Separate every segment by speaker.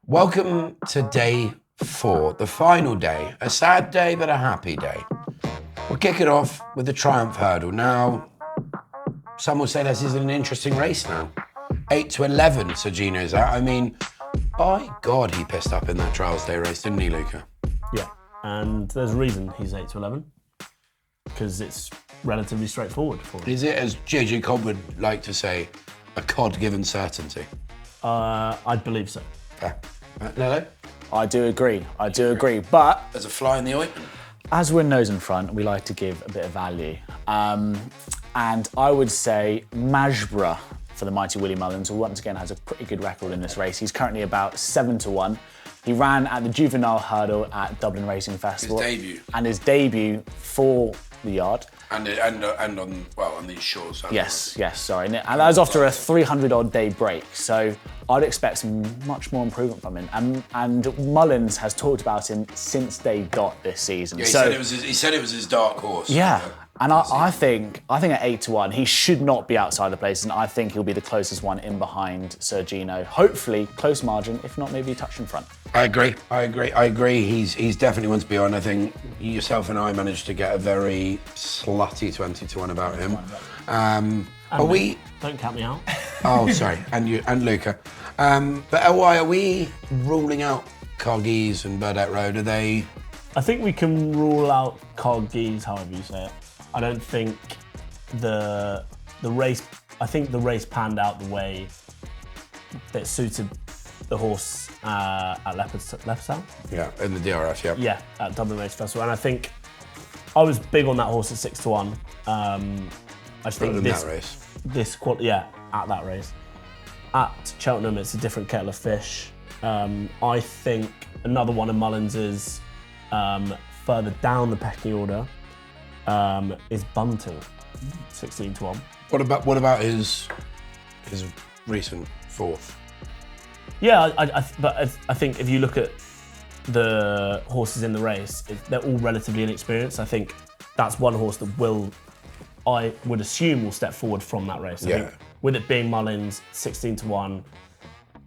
Speaker 1: Welcome to day 4, the final day. A sad day, but a happy day. We'll kick it off with the Triumph Hurdle. Now, some will say this is an interesting race now. 8 to 11, Sergino's out. I mean, by God, he pissed up in that Trials Day race, didn't he, Luca?
Speaker 2: Yeah, and there's a reason he's 8 to 11, because it's relatively straightforward for him.
Speaker 1: Is it, as JJ Cobb would like to say, a cod-given certainty?
Speaker 2: I'd believe so.
Speaker 1: Lello?
Speaker 3: I do agree, but
Speaker 1: There's a fly in the ointment.
Speaker 3: as we're nose in front, we like to give a bit of value. And I would say Majbra for the mighty Willie Mullins, who once again has a pretty good record in this race. He's currently about 7 to 1. He ran at the Juvenile Hurdle at Dublin Racing Festival.
Speaker 1: His debut.
Speaker 3: And his debut for the yard.
Speaker 1: And on these shores.
Speaker 3: Yes, sorry. And that was after a 300-odd day break. So I'd expect some much more improvement from him. And Mullins has talked about him since day dot this season.
Speaker 1: Yeah, he said it was his dark horse.
Speaker 3: Yeah. And I think at 8 to 1, he should not be outside the places, and I think he'll be the closest one in behind Sergino. Hopefully, close margin, if not maybe a touch in front.
Speaker 1: I agree. He's definitely one to be on. I think yourself and I managed to get a very slutty 20 to 1 about him.
Speaker 2: Don't count me out.
Speaker 1: Oh, sorry, and you and Luca. But why are we ruling out Cargies and Burdett Road? Are they?
Speaker 2: I think we can rule out Cargies, however you say it. I don't think the race. I think the race panned out the way that suited the horse at Leopardstown.
Speaker 1: Yeah, in the DRS. Yeah.
Speaker 2: Yeah, at Dublin Race Festival, and I think I was big on that horse at 6 to 1. I just think
Speaker 1: in that race.
Speaker 2: At that race. At Cheltenham, it's a different kettle of fish. I think another one of Mullins's further down the pecking order is Bunting, 16 to 1.
Speaker 1: What about his recent 4th?
Speaker 2: Yeah, but I think if you look at the horses in the race, they're all relatively inexperienced. I think that's one horse that I would assume will step forward from that race. I think with it being Mullins, 16 to 1,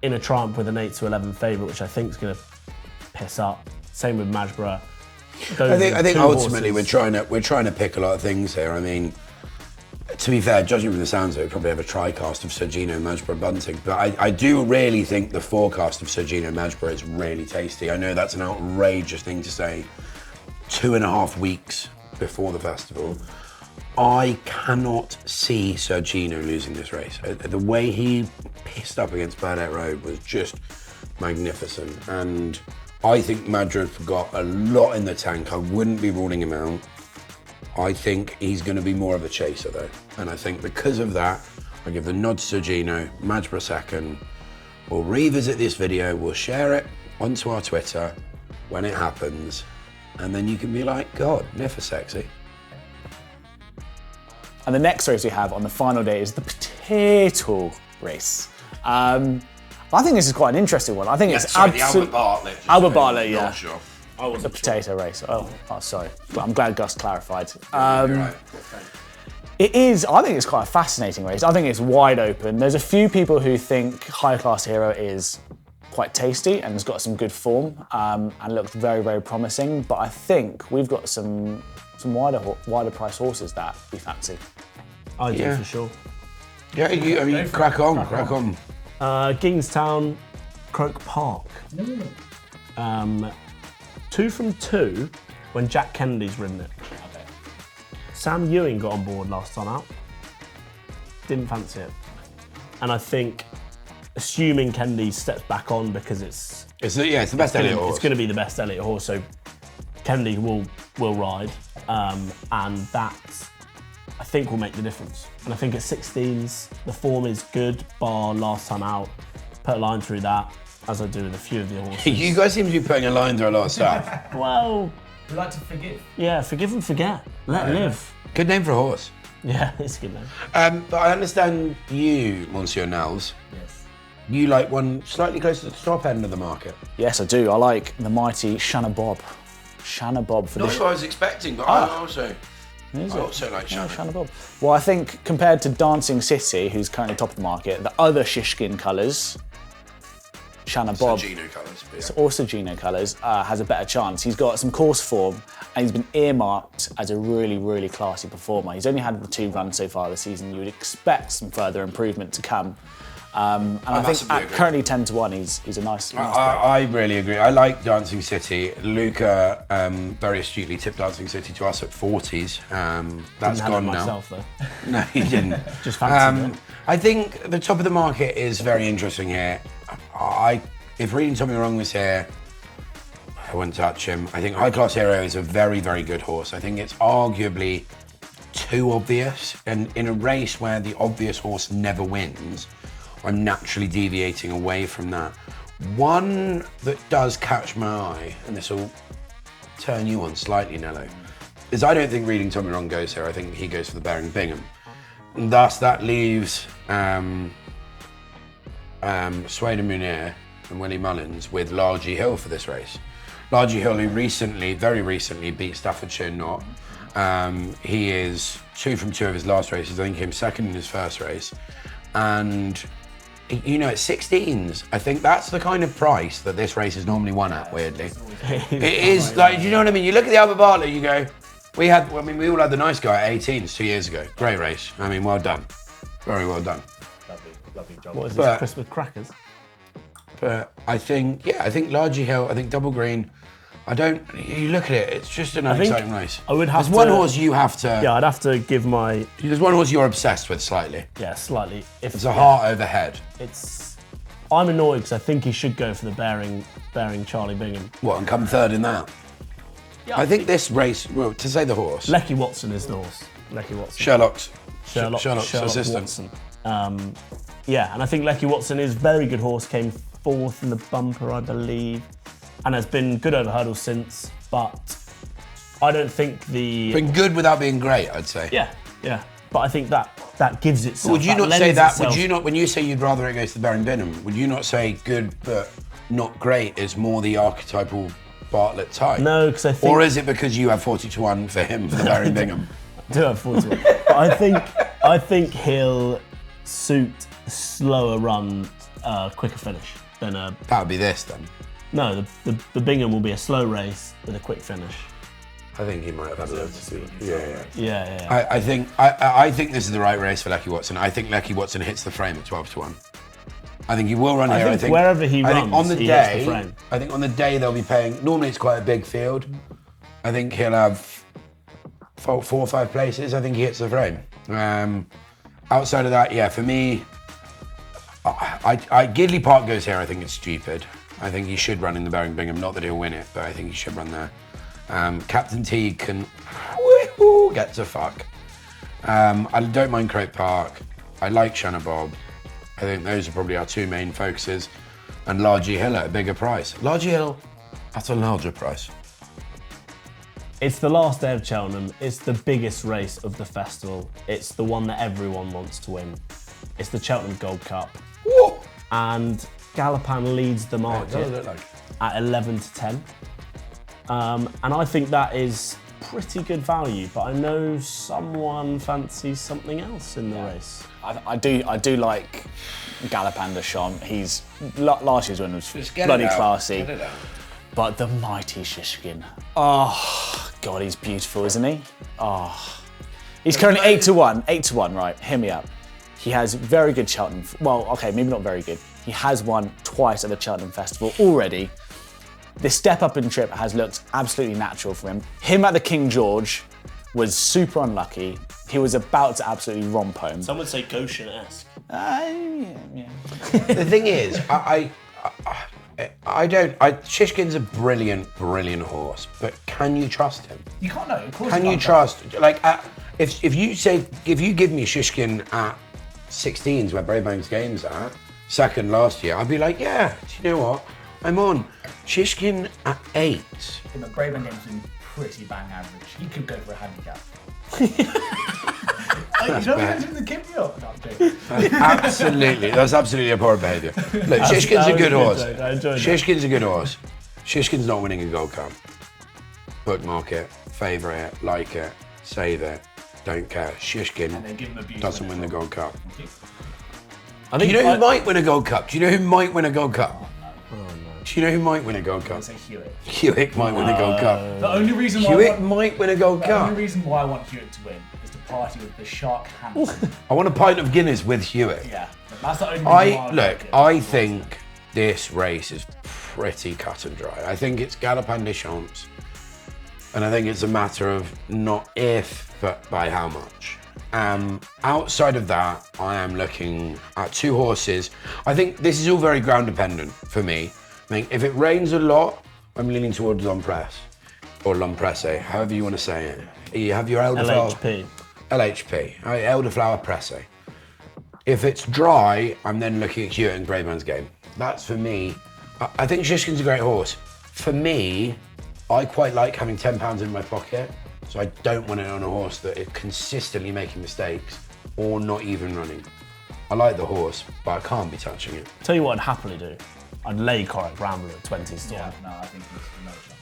Speaker 2: in a Triumph with an 8 to 11 favourite, which I think is going to piss up. Same with Majbra.
Speaker 1: I think ultimately we're trying to pick a lot of things here. I mean, to be fair, judging from the sounds of it, we probably have a tri-cast of Sergino, Majbra, Bunting. But I do really think the forecast of Sergino, Majbra is really tasty. I know that's an outrageous thing to say 2.5 weeks before the festival. I cannot see Sergino losing this race. The way he pissed up against Burdett Road was just magnificent. And I think Madrid's got a lot in the tank. I wouldn't be ruling him out. I think he's going to be more of a chaser though. And I think because of that, I give the nod to Sergino, Majbra second. We'll revisit this video, we'll share it onto our Twitter when it happens. And then you can be like, God, Niffa sexy.
Speaker 3: And the next race we have on the final day is the potato race. I think this is quite an interesting one. I think it's absolutely Albert Bartlett, yeah.
Speaker 1: Sure.
Speaker 3: The potato race. Oh, sorry. I'm glad Gus clarified.
Speaker 1: Right.
Speaker 3: It is. I think it's quite a fascinating race. I think it's wide open. There's a few people who think High Class Hero is quite tasty and has got some good form and looks very, very promising. But I think we've got some wider price horses that we fancy.
Speaker 2: I do for sure.
Speaker 1: Yeah, crack on.
Speaker 2: Kingstown, Croke Park. 2 from 2 when Jack Kennedy's ridden it. Okay. Sam Ewing got on board last time out. Didn't fancy it. And I think, assuming Kennedy steps back on because it's
Speaker 1: the best Elliott horse.
Speaker 2: It's going to be the best Elliott horse, so Kennedy will ride, and that I think will make the difference. And I think at 16s the form is good, bar last time out. Put a line through that, as I do with a few of the horses.
Speaker 1: You guys seem to be putting a line through a lot of stuff.
Speaker 2: Well,
Speaker 4: we like to forgive.
Speaker 2: Yeah, forgive and forget. Let live.
Speaker 1: Good name for a horse.
Speaker 2: Yeah, it's a good name.
Speaker 1: But I understand you, Monsieur Nels.
Speaker 4: Yes.
Speaker 1: You like one slightly closer to the top end of the market.
Speaker 3: Yes, I do. I like the mighty Shanna Bob. Shanna Bob for
Speaker 1: Not
Speaker 3: this.
Speaker 1: what I was expecting, but I also like Shanna.
Speaker 3: Shanna Bob. Well, I think compared to Dancing City, who's currently top of the market, the other shishkin colours, Shanna Bob,
Speaker 1: Gino colours.
Speaker 3: so also Gino colours, has a better chance. He's got some course form and he's been earmarked as a really, really classy performer. He's only had the 2 runs so far this season. You would expect some further improvement to come. And I think at currently 10 to 1, he's a nice
Speaker 1: I really agree. I like Dancing City. Luca very astutely tipped Dancing City to us at 40s. That's gone now.
Speaker 2: Myself, though.
Speaker 1: No, he didn't.
Speaker 2: Just fancy it.
Speaker 1: I think the top of the market is very interesting here. If Reading Tommy Wrong was here, I wouldn't touch him. I think High Class Hero is a very, very good horse. I think it's arguably too obvious, and in a race where the obvious horse never wins, I'm naturally deviating away from that. One that does catch my eye, and this will turn you on slightly, Nello, is I don't think Reading Tommy Wrong goes here. I think he goes for the Bearing Bingham. And thus, that leaves Swayne Munir and Willie Mullins with Largy Hill for this race. Largy Hill, who very recently beat Staffordshire Knott. He is 2 from 2 of his last races. I think he came second in his first race. And, you know, at 16s, I think that's the kind of price that this race is normally won at, weirdly. It is, like, do you know what I mean? You look at the Albert Bartlett, you go, we all had the nice guy at 18s 2 years ago. Great race. I mean, well done. Very well done.
Speaker 2: Lovely job. What is this, Christmas crackers?
Speaker 1: But I think Largy Hill, I think Double Green, you look at it, it's just an exciting race.
Speaker 2: I would have
Speaker 1: There's one horse you have to...
Speaker 2: Yeah, I'd have to give my...
Speaker 1: There's one horse you're obsessed with slightly.
Speaker 2: Yeah, slightly.
Speaker 1: It's a heart over head.
Speaker 2: I'm annoyed because I think he should go for the Bearing Charlie Bingham.
Speaker 1: What, and come third in that? Yeah, I think this race, well, to say the horse...
Speaker 2: Lecky Watson is the horse. Lecky Watson.
Speaker 1: Sherlock's
Speaker 2: Sherlock
Speaker 1: assistant.
Speaker 2: Watson. Yeah, and I think Lecky Watson is a very good horse, came 4th in the bumper, I believe, and has been good over hurdles since, but I don't think
Speaker 1: Been good without being great, I'd say.
Speaker 2: Yeah. But I think that gives itself...
Speaker 1: Would you not say that, would you not, when you say you'd rather it goes to the Bearing Bingham, would you not say good but not great is more the archetypal Bartlett type?
Speaker 2: No, because I think...
Speaker 1: Or is it because you have 40 to 1 for him, for the Bearing Bingham?
Speaker 2: I do have 40 to 1. But I think he'll suit a slower run, quicker finish than a...
Speaker 1: That would be this then.
Speaker 2: No, the Bingham will be a slow race with a quick finish.
Speaker 1: I think he might have had a load to speed.
Speaker 2: Yeah.
Speaker 1: I think this is the right race for Lecky Watson. I think Lecky Watson hits the frame at 12 to 1. I think he will run here.
Speaker 2: I think wherever he runs, he hits the frame.
Speaker 1: I think on the day they'll be paying. Normally it's quite a big field. I think he'll have 4 or 5 places. I think he hits the frame. Outside of that, yeah, for me, Gidley Park goes here. I think it's stupid. I think he should run in the Bearing Bingham. Not that he'll win it, but I think he should run there. Captain Teague can get to fuck. I don't mind Croke Park. I like Shanna Bob. I think those are probably our 2 main focuses. And Largy Hill at a bigger price. Largy Hill at a larger price.
Speaker 2: It's the last day of Cheltenham. It's the biggest race of the festival. It's the one that everyone wants to win. It's the Cheltenham Gold Cup.
Speaker 1: Whoa.
Speaker 2: And Galopan leads the market at 11 to 10. And I think that is pretty good value, but I know someone fancies something else in the race.
Speaker 3: I do like Galopan de Champs. He's last year's win was bloody classy. But the mighty Shishkin. Oh God, he's beautiful, isn't he? Oh, he's currently 8 to 1. 8 to 1, right? Hear me out. He has very good Cheltenham. Well, okay, maybe not very good. He has won twice at the Cheltenham Festival already. The step up in trip has looked absolutely natural for him. Him at the King George was super unlucky. He was about to absolutely romp home.
Speaker 2: Some would say Goshen-esque.
Speaker 3: Yeah.
Speaker 1: The thing is, Shishkin's a brilliant horse, but can you trust him?
Speaker 3: You can't know. Of course
Speaker 1: can you trust? Like, if you give me Shishkin at 16s where Braebank's games are, second last year, I'd be like, yeah. Do you know what? I'm on. Shishkin at 8.
Speaker 4: Yeah, but Braebank game's been pretty bang average. He could go for a handicap.
Speaker 1: Absolutely, that's absolutely abhorrent behaviour. Look, Shishkin's a good horse. Shishkin's a good horse. Shishkin's not winning a Gold Cup. Bookmark it, favour it, like it, save it, don't care. Shishkin doesn't win the Gold Cup. Do you know who might win a Gold Cup? Do you know who might win a Gold Cup? Do you know who might win a Gold Cup?
Speaker 4: I say Hewitt.
Speaker 1: Hewitt might win a Gold Cup.
Speaker 4: The only reason why
Speaker 1: Hewitt might win a Gold
Speaker 4: the
Speaker 1: Cup.
Speaker 4: only reason why I want Hewitt to win is to party with the Shark Hansen.
Speaker 1: I want a pint of Guinness with Hewitt.
Speaker 4: Yeah, that's the only reason why like it.
Speaker 1: I think this race is pretty cut and dry. I think it's Galopin des Champs, and I think it's a matter of not if, but by how much. Outside of that, I am looking at two horses. I think this is all very ground dependent for me. I mean, if it rains a lot, I'm leaning towards L'Empresse or L'Empresse, however you want to say it. You have your elderflower. LHP. Elderflower Presse. If it's dry, I'm then looking at Hewitt and Braeburns Game. That's for me. I think Shishkin's a great horse. For me, I quite like having £10 in my pocket, so I don't want it on a horse that is consistently making mistakes or not even running. I like the horse, but I can't be touching it.
Speaker 2: Tell you what I'd happily do. I'd lay Correct Rambler at 20s to 1.
Speaker 4: Yeah, no, I think he's another shot.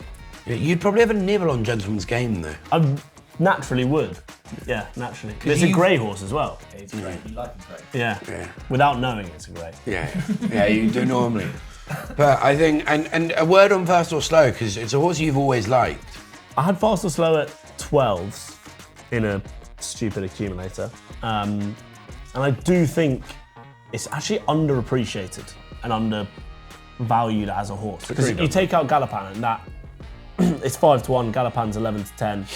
Speaker 1: Yeah, you'd probably have a nibble on Gentleman's Game though.
Speaker 2: I naturally would. Yeah, naturally. It's a grey horse as well.
Speaker 4: Yeah, he's great. You like him great.
Speaker 2: Yeah. Without knowing it's a grey.
Speaker 1: Yeah, you do normally. But I think, and a word on Fast or Slow, because it's a horse you've always liked.
Speaker 2: I had Fast or Slow at 12s in a stupid accumulator. And I do think it's actually underappreciated and undervalued as a horse. Because you take out Galopin and that, it's 5 to 1, Galopin's 11 to 10.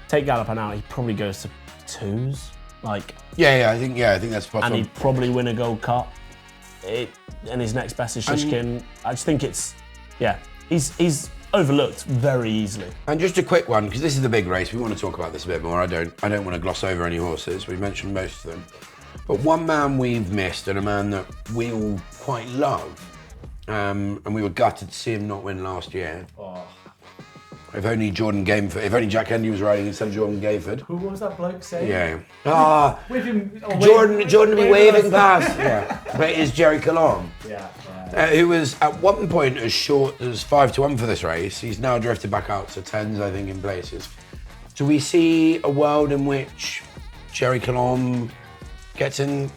Speaker 2: Take Galopin out, he probably goes to 2s. Like,
Speaker 1: I think that's possible.
Speaker 2: and he'd probably win a Gold Cup. And his next best is Shishkin. I just think it's, he's overlooked very easily.
Speaker 1: And just a quick one, because this is the big race. We want to talk about this a bit more. I don't want to gloss over any horses. We've mentioned most of them. But one man we've missed, and a man that we all quite love, and we were gutted to see him not win last year.
Speaker 4: Oh.
Speaker 1: If only Jack Hendy was riding instead of Jordan Gayford.
Speaker 4: Who was that bloke saying?
Speaker 1: Yeah.
Speaker 4: With him,
Speaker 1: Jordan will be waving past. Yeah. But it is Jerry Colomb.
Speaker 4: Yeah.
Speaker 1: Who was at one point as short as 5 to 1 for this race. He's now drifted back out to 10s, I think, in places. Do we see a world in which Jerry Colomb gets a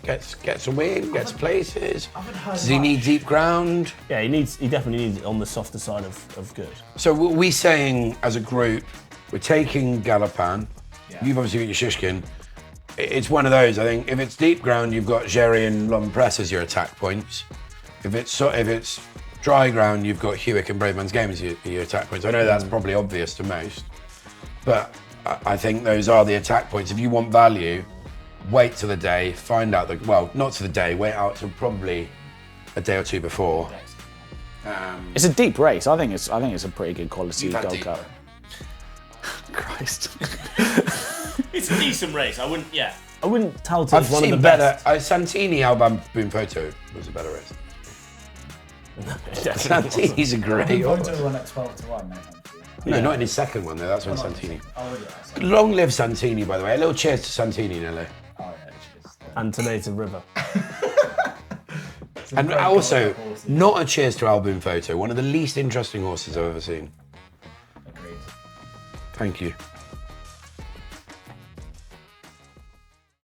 Speaker 1: win, gets places? Does he need deep ground?
Speaker 2: Yeah, he definitely needs it on the softer side of good.
Speaker 1: So what we saying as a group, we're taking Galopin.
Speaker 4: Yeah.
Speaker 1: You've obviously got your Shishkin. It's one of those, I think. If it's deep ground, you've got Jerry and L'Empresse as your attack points. If it's dry ground, you've got Hewitt and Braeburns Game as your attack points. I know that's probably obvious to most, but I think those are the attack points. If you want value, wait till the day, find out not to the day, wait out till probably a day or two before.
Speaker 3: It's a deep race. I think it's a pretty good quality
Speaker 1: You've had
Speaker 3: Gold
Speaker 1: deep,
Speaker 3: Cup. Christ.
Speaker 2: It's a decent race. I wouldn't tout it
Speaker 1: I've
Speaker 2: as one of
Speaker 1: seen
Speaker 2: the
Speaker 1: better.
Speaker 2: best.
Speaker 1: Santini Alban Boom Photo was a better race. Santini's a great horse.
Speaker 4: Photo won at 12 to 1, mate.
Speaker 1: No, not in his second one though. That's when Santini.
Speaker 4: Oh, yeah.
Speaker 1: Long live Santini, by the way. A little cheers to Santini, Nelly.
Speaker 4: Oh, yeah, cheers.
Speaker 2: Antonated River.
Speaker 1: And also, not a cheers to Alboom Photo. One of the least interesting horses I've ever seen.
Speaker 4: Agreed.
Speaker 1: Thank you.